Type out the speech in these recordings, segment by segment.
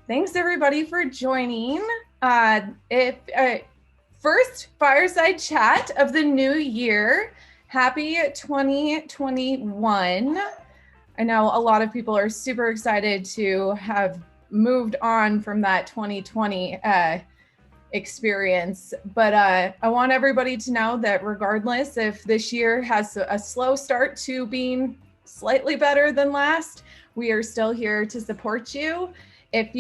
Thanks everybody for joining. First fireside chat of the new year. Happy 2021. I know a lot of people are super excited to have moved on from that 2020 experience, but I want everybody to know that regardless if this year has a slow start to being slightly better than last, we are still here to support you. If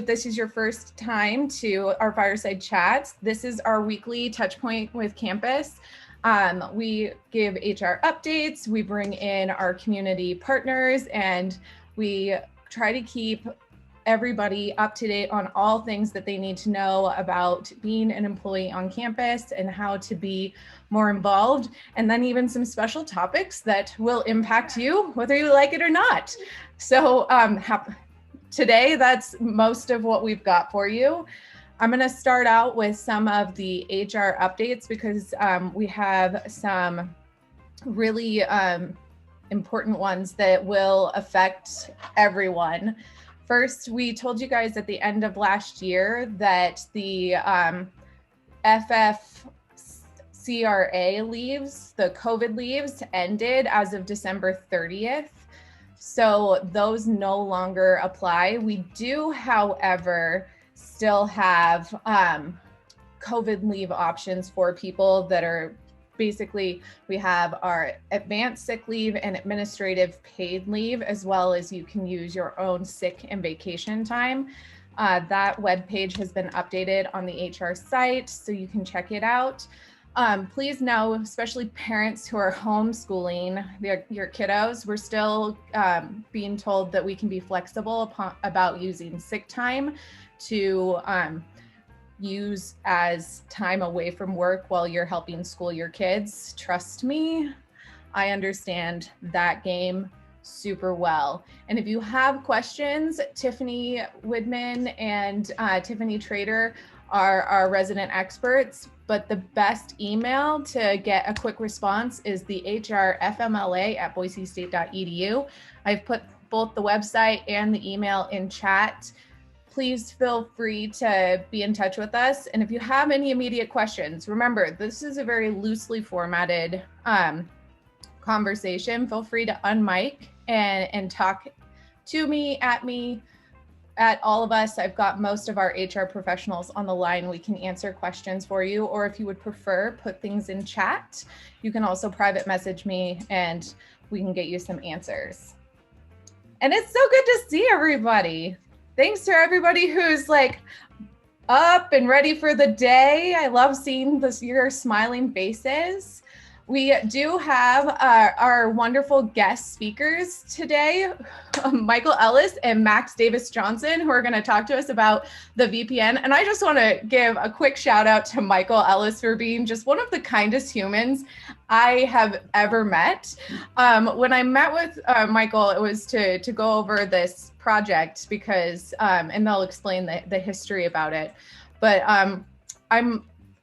this is your first time to our fireside chat, this is our weekly touch point with campus. We give HR updates, we bring in our community partners, and we try to keep everybody up to date on all things that they need to know about being an employee on campus and how to be more involved, and then even some special topics that will impact you whether you like it or not. So today, that's most of what we've got for you. I'm going to start out with some of the HR updates because we have some really important ones that will affect everyone. First, we told you guys at the end of last year that the FFCRA leaves, the COVID leaves, ended as of December 30th. So those no longer apply. We do, however, still have COVID leave options for people that are basically, we have our advanced sick leave and administrative paid leave, as well as you can use your own sick and vacation time. That webpage has been updated on the HR site, so you can check it out. Please know, especially parents who are homeschooling your kiddos, we're still being told that we can be flexible about using sick time to use as time away from work while you're helping school your kids. Trust me, I understand that game super well. And if you have questions, Tiffany Widman and Tiffany Trader are our resident experts, but the best email to get a quick response is the hrfmla@boisestate.edu. I've put both the website and the email in chat. Please feel free to be in touch with us. And if you have any immediate questions, remember, this is a very loosely formatted conversation. Feel free to unmic and talk to me, at all of us. I've got most of our HR professionals on the line. We can answer questions for you, or if you would prefer, put things in chat. You can also private message me and we can get you some answers. And it's so good to see everybody. Thanks to everybody who's like up and ready for the day. I love seeing your smiling faces. We do have our wonderful guest speakers today, Michael Ellis and Max Davis Johnson, who are going to talk to us about the VPN. And I just want to give a quick shout out to Michael Ellis for being just one of the kindest humans I have ever met. When I met with Michael, it was to go over this project because, and they'll explain the history about it. But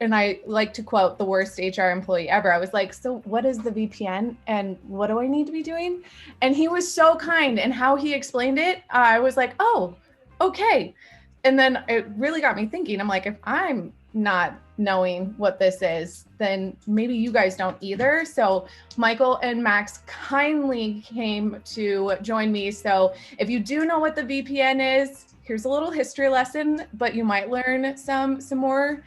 and I like to quote the worst HR employee ever. I was like, so what is the VPN and what do I need to be doing? And he was so kind, and how he explained it, I was like, oh, okay. And then it really got me thinking. I'm like, if I'm not knowing what this is, then maybe you guys don't either. So Michael and Max kindly came to join me. So if you do know what the VPN is, here's a little history lesson, but you might learn some more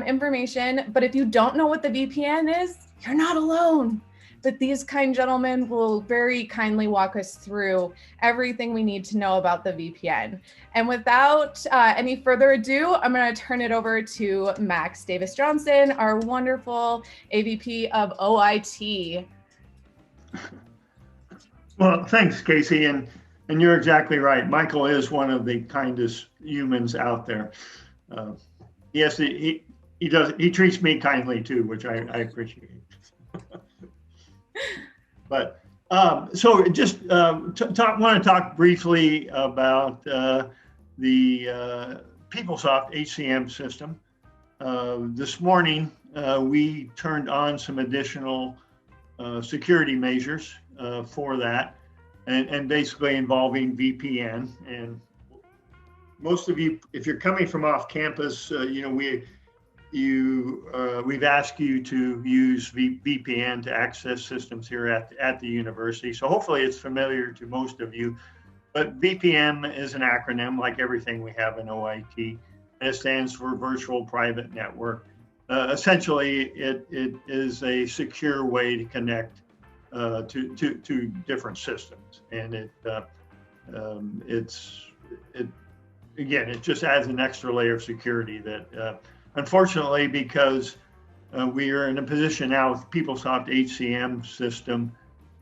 information. But if you don't know what the VPN is, you're not alone. But these kind gentlemen will very kindly walk us through everything we need to know about the VPN. And without any further ado, I'm going to turn it over to Max Davis Johnson, our wonderful AVP of OIT. Well, thanks, Casey. And you're exactly right. Michael is one of the kindest humans out there. Yes, he treats me kindly too, which I appreciate. But so just want to talk briefly about the PeopleSoft HCM system. This morning, we turned on some additional security measures for that, and basically involving VPN. And most of you, if you're coming from off campus, we've asked you to use VPN to access systems here at the university. So hopefully it's familiar to most of you. But VPN is an acronym like everything we have in OIT, and it stands for Virtual Private Network. Essentially, it is a secure way to connect to different systems, and it just adds an extra layer of security that, unfortunately, because we are in a position now with PeopleSoft HCM system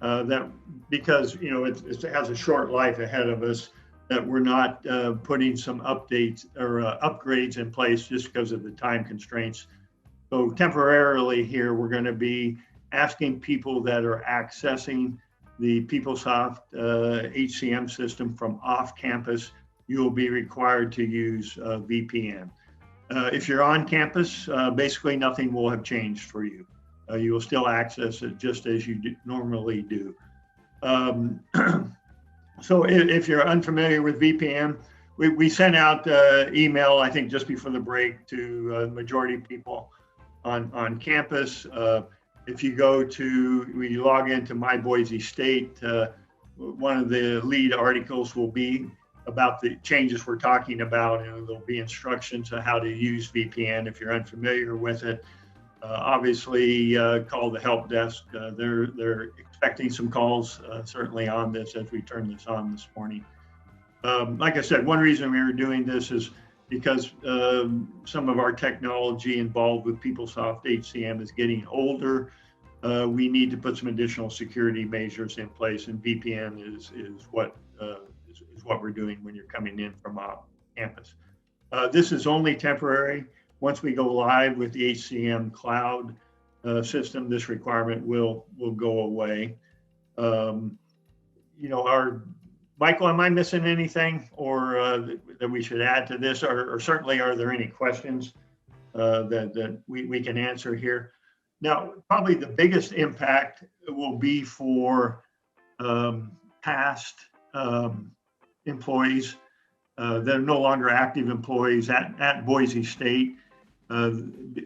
that because it has a short life ahead of us, that we're not putting some updates or upgrades in place just because of the time constraints. So temporarily here, we're going to be asking people that are accessing the PeopleSoft HCM system from off campus, you'll be required to use VPN. If you're on campus, basically nothing will have changed for you. You will still access it just as you normally do. So if you're unfamiliar with VPN, we sent out email, I think just before the break, to the majority of people on campus. If you we log into My Boise State, one of the lead articles will be about the changes we're talking about, and there'll be instructions on how to use VPN if you're unfamiliar with it. Obviously, call the help desk. They're expecting some calls, certainly on this as we turn this on this morning. Like I said, one reason we were doing this is because some of our technology involved with PeopleSoft HCM is getting older. We need to put some additional security measures in place, and VPN is what we're doing when you're coming in from campus. This is only temporary. Once we go live with the HCM cloud system, this requirement will go away. Michael, am I missing anything or that we should add to this? Or certainly, are there any questions that we can answer here? Now, probably the biggest impact will be for past employees that are no longer active employees at Boise State,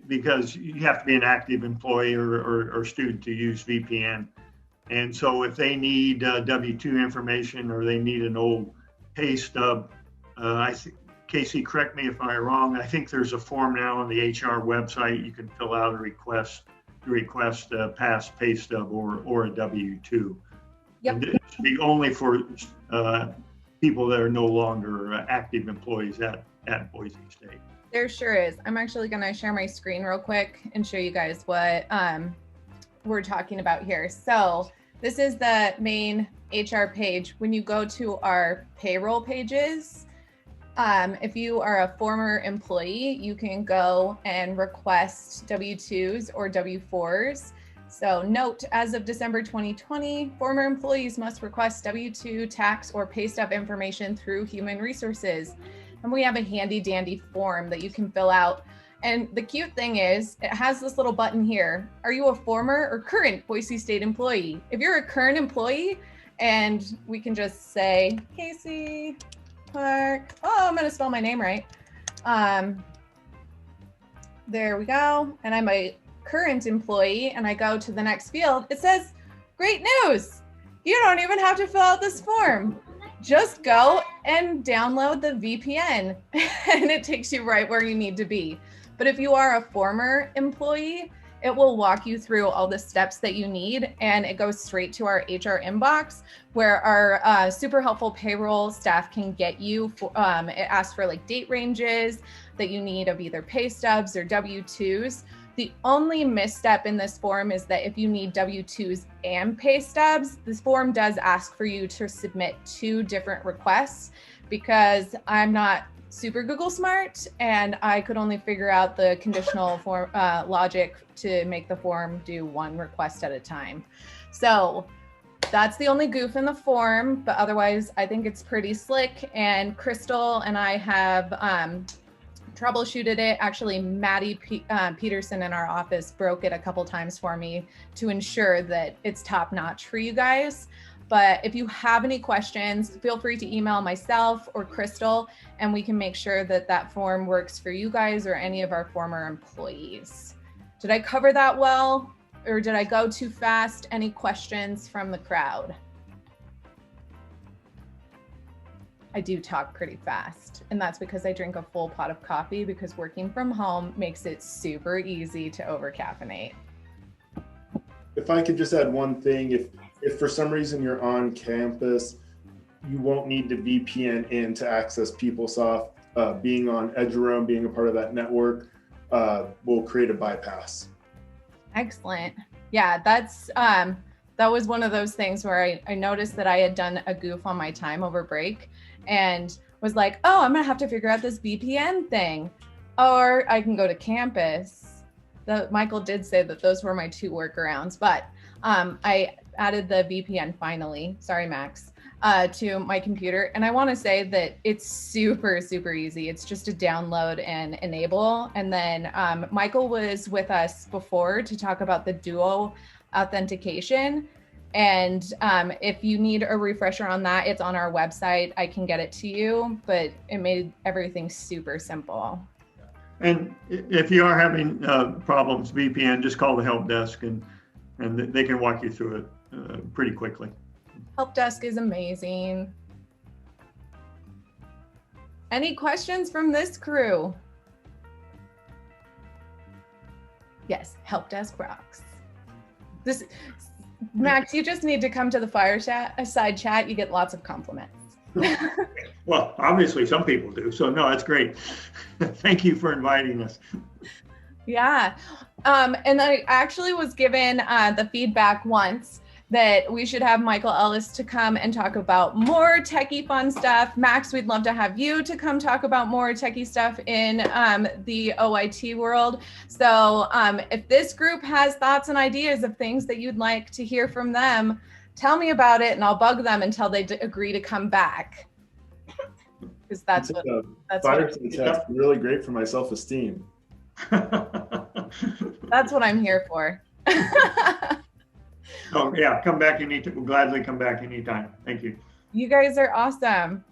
because you have to be an active employee or student to use VPN. And so if they need W-2 information or they need an old pay stub, Casey, correct me if I'm wrong, I think there's a form now on the HR website you can fill out a request a past pay stub or a W-2. Yep. And it should be only for people that are no longer active employees at Boise State. There sure is. I'm actually going to share my screen real quick and show you guys what we're talking about here. So this is the main HR page. When you go to our payroll pages, if you are a former employee, you can go and request W-2s or W-4s. So note, as of December 2020, former employees must request W-2 tax or pay stub information through Human Resources. And we have a handy dandy form that you can fill out. And the cute thing is, it has this little button here. Are you a former or current Boise State employee? If you're a current employee, and we can just say, Casey Clark. Oh, I'm gonna spell my name right. There we go. And I'm a current employee, and I go to the next field. It says, great news. You don't even have to fill out this form. Just go and download the VPN and it takes you right where you need to be. But if you are a former employee, it will walk you through all the steps that you need, and it goes straight to our HR inbox where our super helpful payroll staff can get you. It asks for like date ranges that you need of either pay stubs or W-2s. The only misstep in this form is that if you need W-2s and pay stubs, this form does ask for you to submit 2 different requests, because I'm not super Google smart and I could only figure out the conditional form logic to make the form do 1 request at a time. So that's the only goof in the form, but otherwise I think it's pretty slick. And Crystal and I have troubleshooted it. Actually, Maddie Peterson in our office broke it a couple times for me to ensure that it's top notch for you guys. But if you have any questions, feel free to email myself or Crystal, and we can make sure that that form works for you guys or any of our former employees. Did I cover that well, or did I go too fast? Any questions from the crowd? I do talk pretty fast, and that's because I drink a full pot of coffee, because working from home makes it super easy to over-caffeinate. If I could just add one thing, if for some reason you're on campus, you won't need to VPN in to access PeopleSoft. Being on Eduroam, being a part of that network, will create a bypass. Excellent. Yeah, that was one of those things where I noticed that I had done a goof on my time over break and was like, oh, I'm gonna have to figure out this VPN thing, or I can go to campus. Michael did say that those were my 2 workarounds, but I added the VPN finally, sorry Max, to my computer. And I wanna say that it's super, super easy. It's just to download and enable. And then Michael was with us before to talk about the dual authentication. And if you need a refresher on that, it's on our website. I can get it to you, but it made everything super simple. And if you are having problems, VPN, just call the help desk and they can walk you through it pretty quickly. Help desk is amazing. Any questions from this crew? Yes, help desk rocks. Max, you just need to come to the Fireside chat. You get lots of compliments. Well, obviously some people do. So no, that's great. Thank you for inviting us. Yeah. And I actually was given the feedback once that we should have Michael Ellis to come and talk about more techie fun stuff. Max, we'd love to have you to come talk about more techie stuff in the OIT world. So if this group has thoughts and ideas of things that you'd like to hear from them, tell me about it and I'll bug them until they agree to come back. Because that's Fireside chat's really great for my self-esteem. That's what I'm here for. Oh yeah, come back anytime. We'll gladly come back anytime. Thank you. You guys are awesome.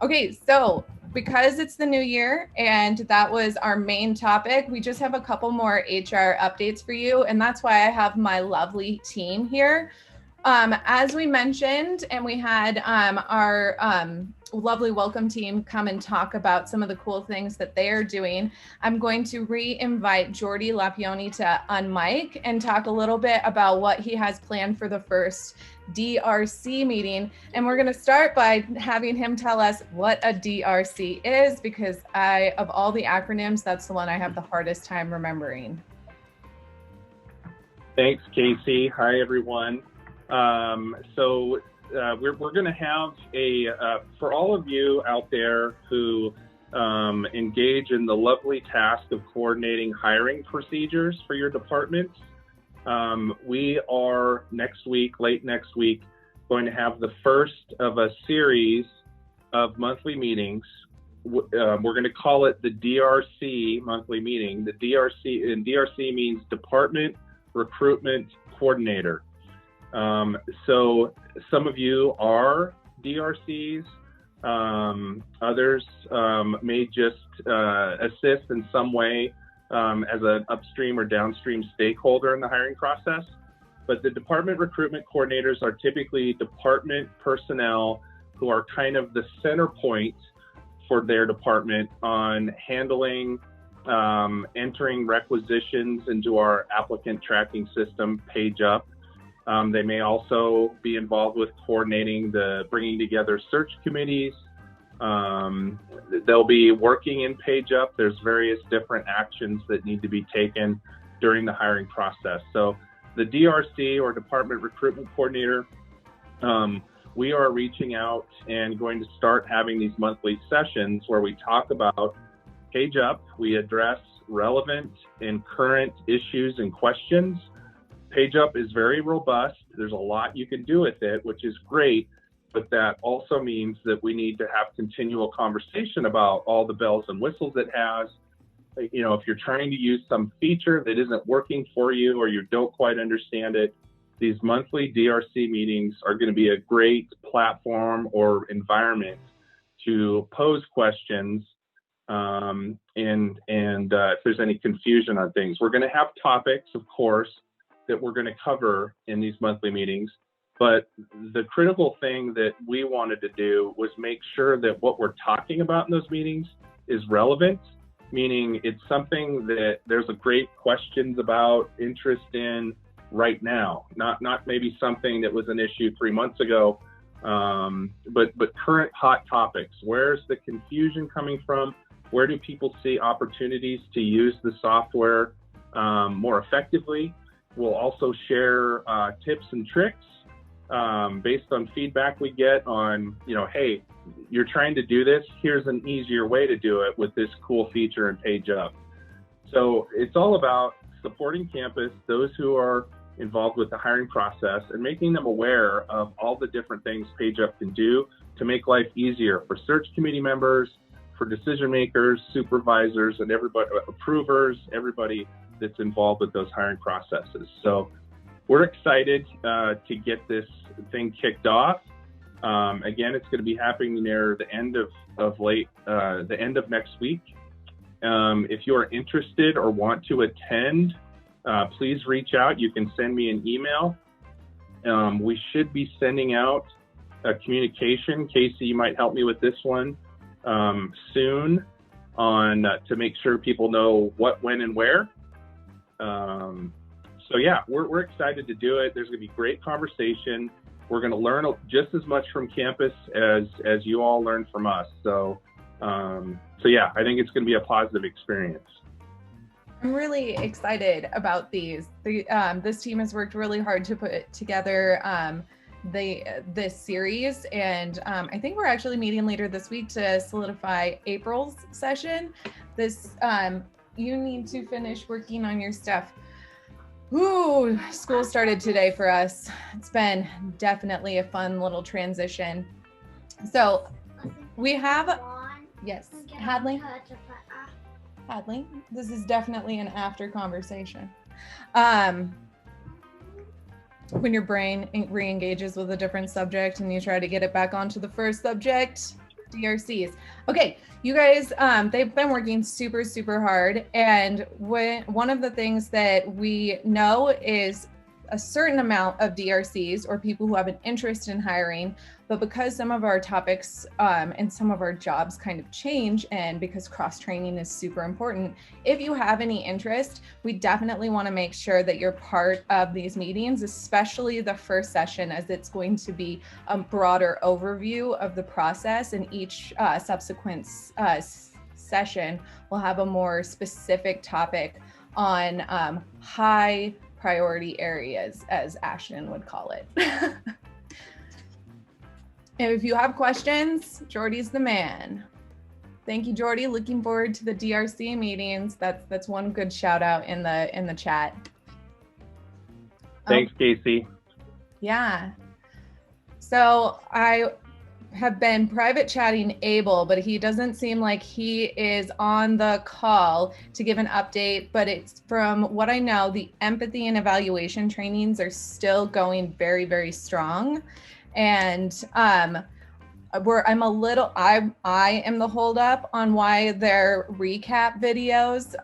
Okay, so because it's the new year and that was our main topic, we just have a couple more HR updates for you, and that's why I have my lovely team here. As we mentioned, and we had our lovely welcome team come and talk about some of the cool things that they are doing, I'm going to re-invite Jordi Lapioni to unmic and talk a little bit about what he has planned for the first DRC meeting. And we're going to start by having him tell us what a DRC is, because of all the acronyms, that's the one I have the hardest time remembering. Thanks, Casey. Hi, everyone. We're going to have for all of you out there who engage in the lovely task of coordinating hiring procedures for your departments, we are late next week, going to have the first of a series of monthly meetings. We're going to call it the DRC monthly meeting. The DRC means Department Recruitment Coordinator. So some of you are DRCs, others may just assist in some way as an upstream or downstream stakeholder in the hiring process. But the department recruitment coordinators are typically department personnel who are kind of the center point for their department on handling, entering requisitions into our applicant tracking system, PageUp. They may also be involved with coordinating bringing together search committees. They'll be working in PageUp. There's various different actions that need to be taken during the hiring process. So the DRC, or Department Recruitment Coordinator, we are reaching out and going to start having these monthly sessions where we talk about PageUp. We address relevant and current issues and questions. PageUp is very robust. There's a lot you can do with it, which is great, but that also means that we need to have continual conversation about all the bells and whistles it has. You know, if you're trying to use some feature that isn't working for you or you don't quite understand it, these monthly DRC meetings are going to be a great platform or environment to pose questions and if there's any confusion on things. We're going to have topics, of course, that we're going to cover in these monthly meetings. But the critical thing that we wanted to do was make sure that what we're talking about in those meetings is relevant, meaning it's something that there's a great questions about, interest in right now, not maybe something that was an issue 3 months ago, but current hot topics. Where's the confusion coming from? Where do people see opportunities to use the software more effectively? We'll also share tips and tricks based on feedback we get on, hey, you're trying to do this, here's an easier way to do it with this cool feature in PageUp. So it's all about supporting campus, those who are involved with the hiring process, and making them aware of all the different things PageUp can do to make life easier for search committee members, for decision makers, supervisors, and everybody, approvers, everybody that's involved with those hiring processes. So we're excited to get this thing kicked off. Again, it's going to be happening near the end of the end of next week. If you are interested or want to attend, please reach out. You can send me an email. We should be sending out a communication. Casey, you might help me with this one soon on to make sure people know what, when, and where. So yeah, we're excited to do it. There's going to be great conversation. We're going to learn just as much from campus as you all learn from us. So yeah, I think it's going to be a positive experience. I'm really excited about these. This team has worked really hard to put together this series, and I think we're actually meeting later this week to solidify April's session. You need to finish working on your stuff. Ooh, school started today for us. It's been definitely a fun little transition. So we have, yes, Hadley, this is definitely an after conversation. When your brain re-engages with a different subject and you try to get it back onto the first subject, DRCs. Okay, you guys, they've been working super, super hard. And one of the things that we know is a certain amount of DRCs or people who have an interest in hiring, but because some of our topics and some of our jobs kind of change, and because cross-training is super important, if you have any interest, we definitely want to make sure that you're part of these meetings, especially the first session, as it's going to be a broader overview of the process, and each subsequent session will have a more specific topic on high priority areas, as Ashton would call it. If you have questions, Jordy's the man. Thank you, Jordy. Looking forward to the DRC meetings. That's one good shout out in the chat. Thanks, Casey. Yeah. So I have been private chatting Abel, but he doesn't seem like he is on the call to give an update. But it's from what I know, the empathy and evaluation trainings are still going very, very strong. And I am the holdup on why their recap videos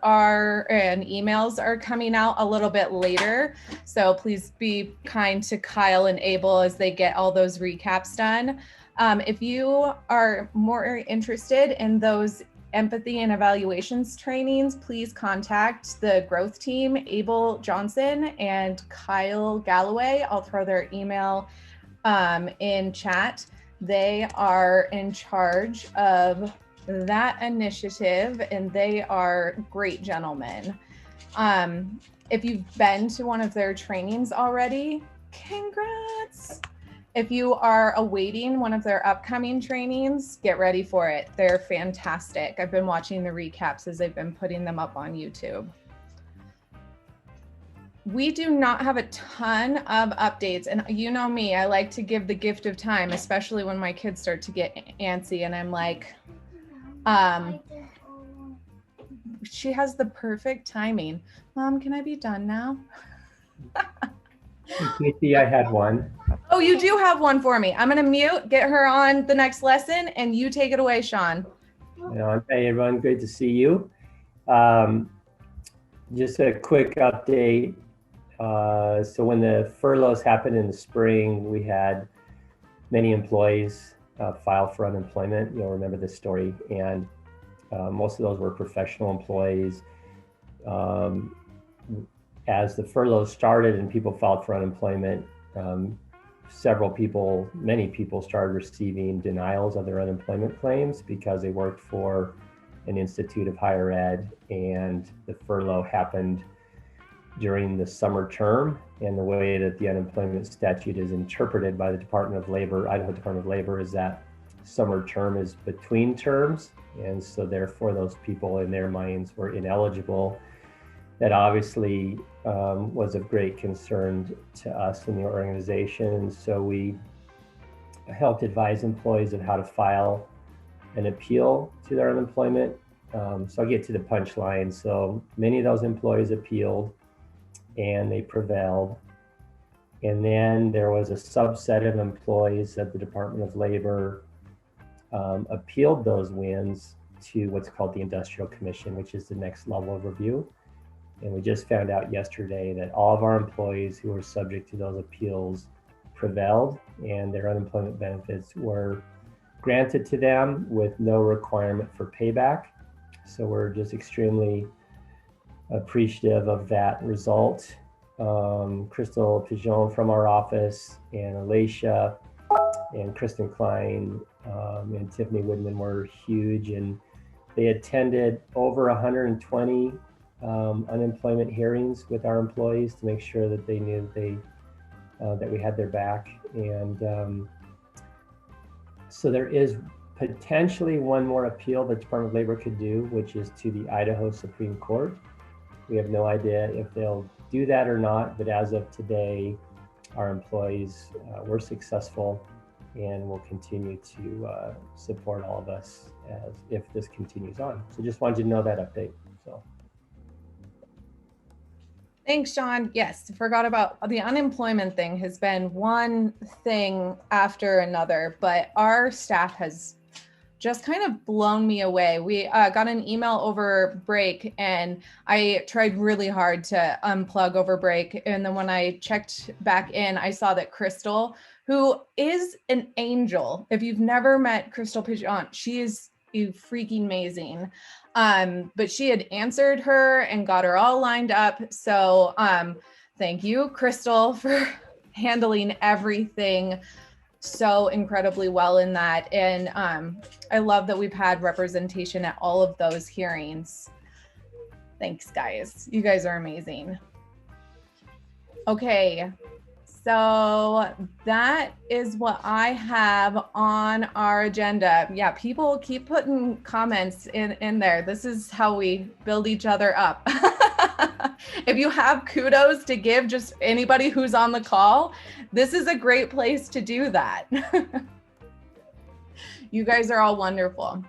and emails are coming out a little bit later. So please be kind to Kyle and Abel as they get all those recaps done. If you are more interested in those empathy and evaluations trainings, please contact the growth team, Abel Johnson and Kyle Galloway. I'll throw their email in chat. They are in charge of that initiative, and they are great gentlemen. If you've been to one of their trainings already, congrats. If you are awaiting one of their upcoming trainings, get ready for it. They're fantastic. I've been watching the recaps as they've been putting them up on YouTube. We do not have a ton of updates, and you know me, I like to give the gift of time, especially when my kids start to get antsy, and I'm like, she has the perfect timing. Mom, can I be done now? Casey, I had one. Oh, you do have one for me. I'm going to mute, get her on the next lesson, and you take it away, Sean. Hey, everyone. Great to see you. Just a quick update. So when the furloughs happened in the spring, we had many employees file for unemployment. You'll remember this story. And most of those were professional employees. As the furlough started and people filed for unemployment, many people started receiving denials of their unemployment claims because they worked for an institute of higher ed, and the furlough happened during the summer term. And the way that the unemployment statute is interpreted by the Department of Labor, Idaho Department of Labor, is that summer term is between terms. And so therefore those people in their minds were ineligible. That obviously was of great concern to us in the organization. So we helped advise employees of how to file an appeal to their unemployment. So I'll get to the punchline. So many of those employees appealed and they prevailed. And then there was a subset of employees at the Department of Labor appealed those wins to what's called the Industrial Commission, which is the next level of review. And we just found out yesterday that all of our employees who were subject to those appeals prevailed, and their unemployment benefits were granted to them with no requirement for payback. So we're just extremely appreciative of that result. Crystal Pigeon from our office, and Alicia and Kristen Klein and Tiffany Woodman were huge, and they attended over 120 unemployment hearings with our employees to make sure that they knew that we had their back. And so there is potentially one more appeal the Department of Labor could do, which is to the Idaho Supreme Court. We have no idea if they'll do that or not, but as of today, our employees were successful and will continue to support all of us as if this continues on. So just wanted you to know that update. So. Thanks, Sean. Yes, forgot about the unemployment thing. Has been one thing after another, but our staff has just kind of blown me away. We got an email over break, and I tried really hard to unplug over break. And then when I checked back in, I saw that Crystal, who is an angel, if you've never met Crystal Pigeon, she is freaking amazing. But she had answered her and got her all lined up. So thank you, Crystal, for handling everything so incredibly well in that. And I love that we've had representation at all of those hearings. Thanks, guys. You guys are amazing. Okay. So that is what I have on our agenda. Yeah, people keep putting comments in there. This is how we build each other up. If you have kudos to give just anybody who's on the call, this is a great place to do that. You guys are all wonderful.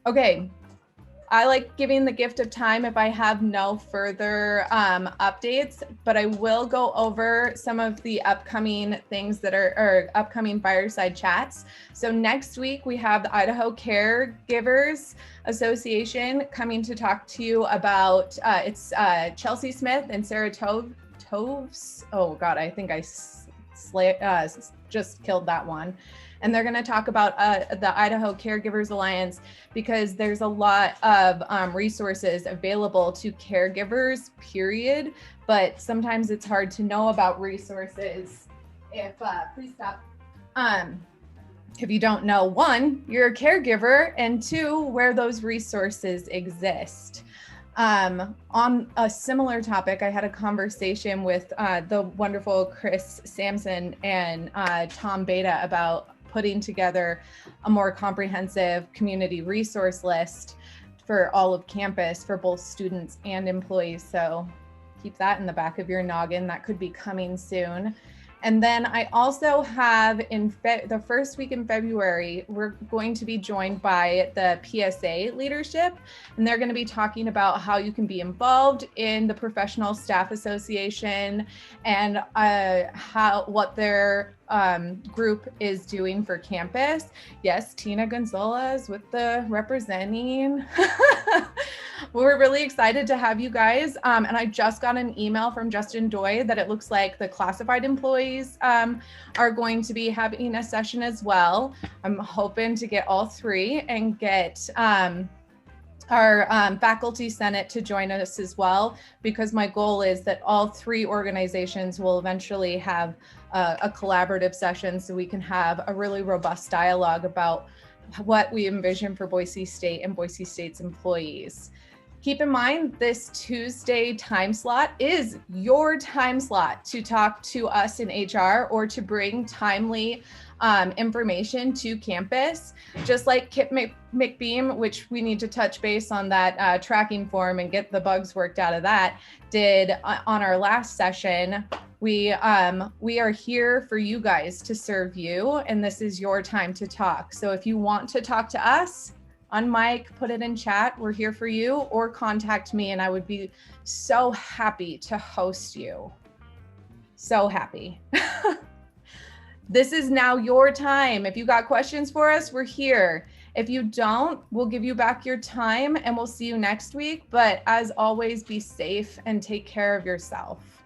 Okay. I like giving the gift of time if I have no further updates, but I will go over some of the upcoming things that are upcoming Fireside chats. So next week we have the Idaho Caregivers Association coming to talk to you about, it's Chelsea Smith and Sarah Toves. Oh God, I think I just killed that one. And they're going to talk about the Idaho Caregivers Alliance, because there's a lot of resources available to caregivers, period. But sometimes it's hard to know about resources if, please stop. If you don't know, one, you're a caregiver, and two, where those resources exist. On a similar topic, I had a conversation with the wonderful Chris Sampson and Tom Beta about putting together a more comprehensive community resource list for all of campus for both students and employees. So keep that in the back of your noggin. That could be coming soon. And then I also have the first week in February, we're going to be joined by the PSA leadership, and they're going to be talking about how you can be involved in the Professional Staff Association and what their group is doing for campus. Yes, Tina Gonzalez with the representing. We're really excited to have you guys. And I just got an email from Justin Doy that it looks like the classified employees are going to be having a session as well. I'm hoping to get all three and get our faculty senate to join us as well, because my goal is that all three organizations will eventually have a collaborative session so we can have a really robust dialogue about what we envision for Boise State and Boise State's employees. Keep in mind, this Tuesday time slot is your time slot to talk to us in HR or to bring timely information to campus. Just like Kip McBeam, which we need to touch base on that tracking form and get the bugs worked out of that, did on our last session. We are here for you guys to serve you, and this is your time to talk. So if you want to talk to us, on mic, put it in chat. We're here for you, or contact me and I would be so happy to host you. So happy. This is now your time. If you got questions for us, we're here. If you don't, we'll give you back your time and we'll see you next week. But as always, be safe and take care of yourself.